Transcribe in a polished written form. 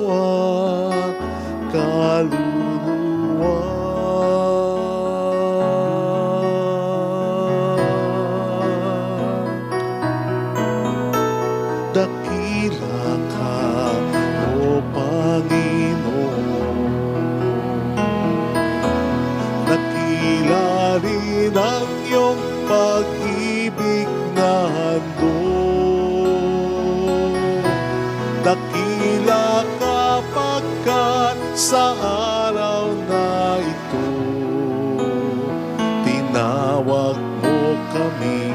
ang kaluluwa. Dakila ka, O Panginoon. Dakila rin ang iyong pag-ibig na handog. Dakila ka pagkat sa araw na ito tinawag mo kami